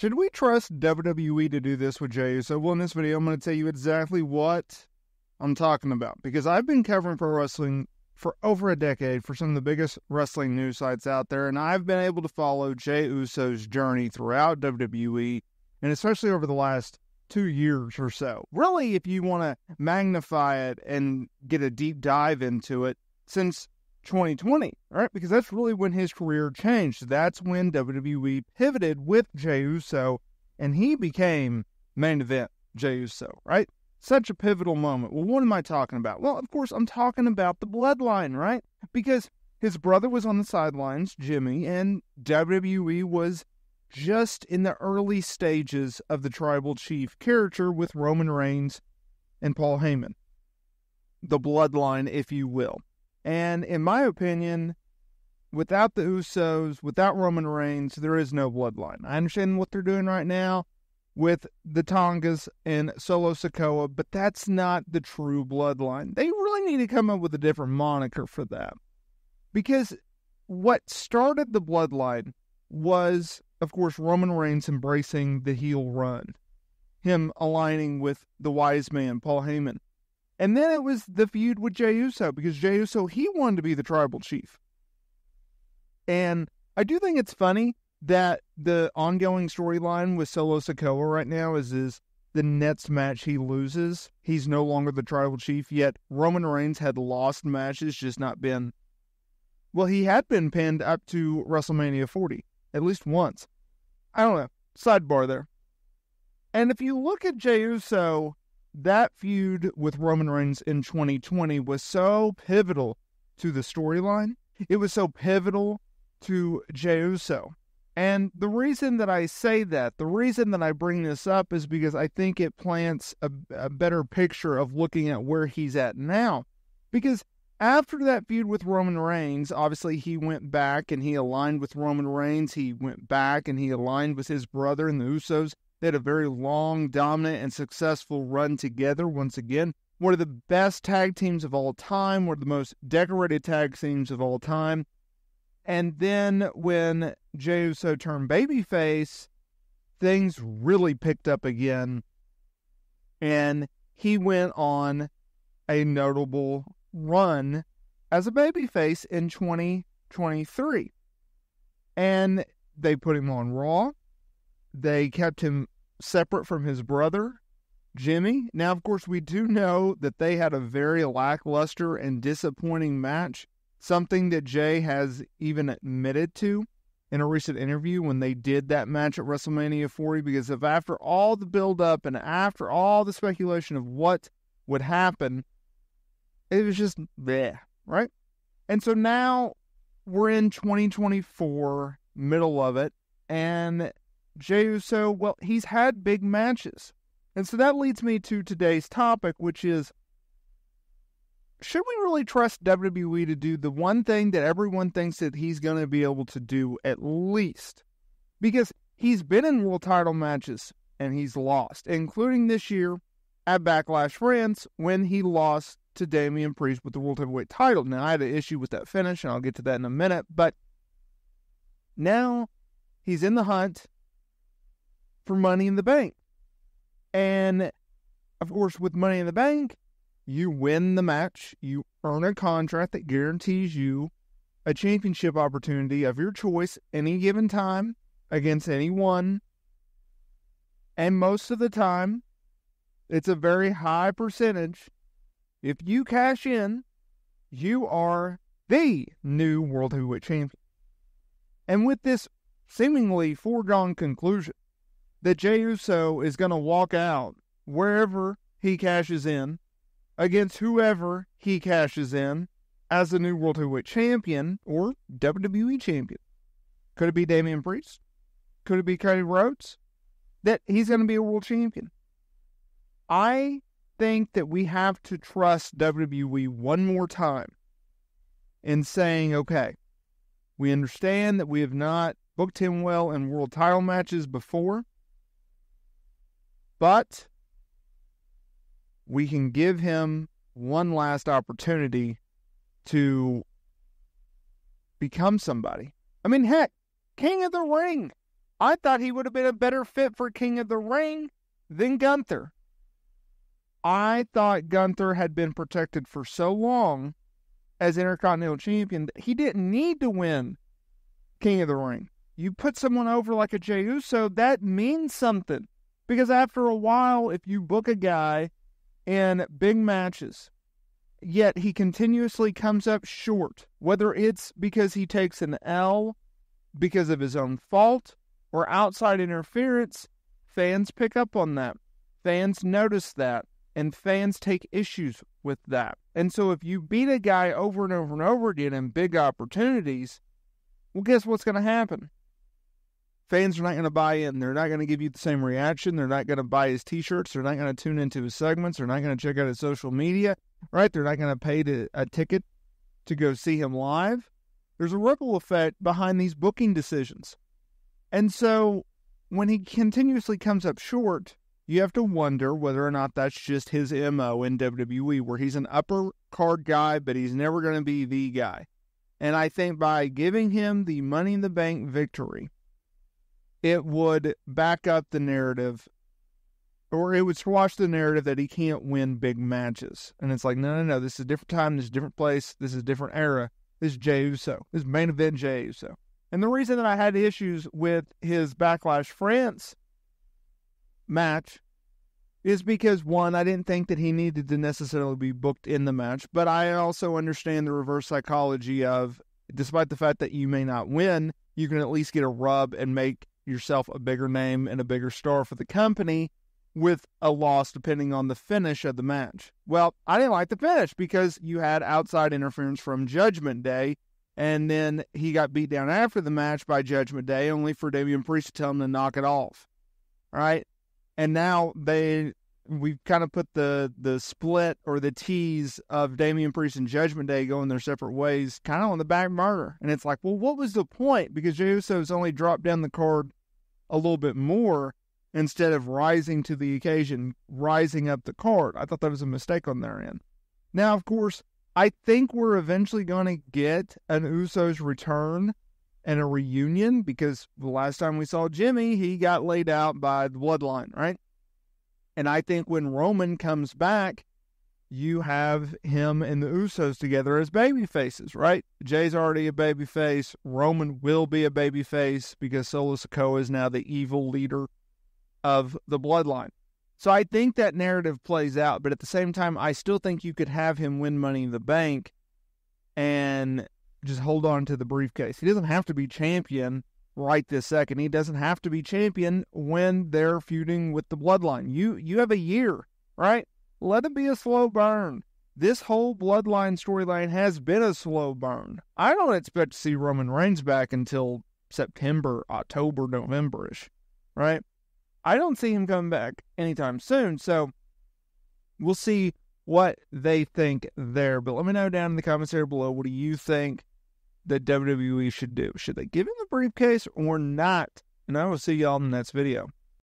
Should we trust WWE to do this with Jey Uso? Well, in this video, I'm going to tell you exactly what I'm talking about, because I've been covering pro wrestling for over a decade for some of the biggest wrestling news sites out there, and I've been able to follow Jey Uso's journey throughout WWE, and especially over the last 2 years or so. Really, if you want to magnify it and get a deep dive into it, since 2020, right? Because that's really when his career changed. That's when WWE pivoted with Jey Uso, and he became main event Jey Uso, right? Such a pivotal moment. Well, what am I talking about? Well, of course, I'm talking about the bloodline, right? Because his brother was on the sidelines, Jimmy, and WWE was just in the early stages of the tribal chief character with Roman Reigns and Paul Heyman. The bloodline, if you will. And in my opinion, without the Usos, without Roman Reigns, there is no bloodline. I understand what they're doing right now with the Tongas and Solo Sikoa, but that's not the true bloodline. They really need to come up with a different moniker for that. Because what started the bloodline was, of course, Roman Reigns embracing the heel run. Him aligning with the wise man, Paul Heyman. And then it was the feud with Jey Uso, because Jey Uso, he wanted to be the tribal chief. And I do think it's funny that the ongoing storyline with Solo Sikoa right now is the next match he loses, he's no longer the tribal chief, yet Roman Reigns had lost matches, just not been... Well, he had been pinned up to WrestleMania 40, at least once. I don't know, sidebar there. And if you look at Jey Uso, that feud with Roman Reigns in 2020 was so pivotal to the storyline. It was so pivotal to Jey Uso. And the reason that I say that, the reason that I bring this up is because I think it plants a better picture of looking at where he's at now. Because after that feud with Roman Reigns, obviously he went back and he aligned with Roman Reigns. He went back and he aligned with his brother and the Usos. They had a very long, dominant, and successful run together. Once again, one of the best tag teams of all time, one of the most decorated tag teams of all time. And then when Jey Uso turned babyface, things really picked up again. And he went on a notable run as a babyface in 2023. And they put him on Raw. They kept him separate from his brother, Jimmy. Now, of course, we do know that they had a very lackluster and disappointing match, something that Jey has even admitted to in a recent interview when they did that match at WrestleMania 40, because if after all the build-up and after all the speculation of what would happen, it was just bleh, right? And so now we're in 2024, middle of it, and Jey Uso, well, he's had big matches. And so that leads me to today's topic, which is, should we really trust WWE to do the one thing that everyone thinks that he's going to be able to do at least? Because he's been in world title matches and he's lost, including this year at Backlash France when he lost to Damian Priest with the World Heavyweight title. Now, I had an issue with that finish, and I'll get to that in a minute, but now he's in the hunt for Money in the Bank. And, of course, with Money in the Bank, you win the match, you earn a contract that guarantees you a championship opportunity of your choice any given time against anyone. And most of the time, it's a very high percentage. If you cash in, you are the new World Heavyweight Champion. And with this seemingly foregone conclusion that Jey Uso is going to walk out wherever he cashes in, against whoever he cashes in as the new World Heavyweight Champion or WWE Champion. Could it be Damian Priest? Could it be Cody Rhodes? That he's going to be a world champion. I think that we have to trust WWE one more time in saying, okay, we understand that we have not booked him well in world title matches before, but we can give him one last opportunity to become somebody. I mean, heck, King of the Ring I thought he would have been a better fit for King of the Ring than Gunther. I thought Gunther had been protected for so long as Intercontinental Champion that he didn't need to win King of the Ring. You put someone over like a Jey Uso, that means something. Because after a while, if you book a guy in big matches, yet he continuously comes up short, whether it's because he takes an L because of his own fault or outside interference, fans pick up on that. Fans notice that, and fans take issues with that. And so if you beat a guy over and over and over again in big opportunities, well, guess what's going to happen? Fans are not going to buy in. They're not going to give you the same reaction. They're not going to buy his t-shirts. They're not going to tune into his segments. They're not going to check out his social media, right? They're not going to pay a ticket to go see him live. There's a ripple effect behind these booking decisions. And so when he continuously comes up short, you have to wonder whether or not that's just his MO in WWE, where he's an upper card guy, but he's never going to be the guy. And I think by giving him the Money in the Bank victory, it would back up the narrative, or it would squash the narrative that he can't win big matches. And it's like, no, this is a different time, this is a different place, this is a different era. This is Jey Uso. This is main event Jey Uso. And the reason that I had issues with his Backlash France match is because, one, I didn't think that he needed to necessarily be booked in the match, but I also understand the reverse psychology of, despite the fact that you may not win, you can at least get a rub and make yourself a bigger name and a bigger star for the company with a loss depending on the finish of the match. Well, I didn't like the finish because you had outside interference from Judgment Day, and then he got beat down after the match by Judgment Day, only for Damian Priest to tell him to knock it off. All right? And now we've kind of put the split or the tease of Damian Priest and Judgment Day going their separate ways kind of on the back burner. And it's like, well, what was the point? Because Jey Uso's only dropped down the card a little bit more instead of rising to the occasion, rising up the card. I thought that was a mistake on their end. Now, of course, I think we're eventually going to get an Usos return and a reunion, because the last time we saw Jimmy, he got laid out by the Bloodline, right? And I think when Roman comes back, you have him and the Usos together as baby faces, right? Jay's already a baby face. Roman will be a baby face because Solo Sikoa is now the evil leader of the Bloodline. So I think that narrative plays out, but at the same time, I still think you could have him win Money in the Bank and just hold on to the briefcase. He doesn't have to be champion right this second. He doesn't have to be champion when they're feuding with the Bloodline. You have a year, right? Let it be a slow burn. This whole Bloodline storyline has been a slow burn. I don't expect to see Roman Reigns back until September, October, November-ish, right? I don't see him coming back anytime soon, so we'll see what they think there. But let me know down in the comments area below, what do you think that WWE should do? Should they give him the briefcase or not? And I will see y'all in the next video.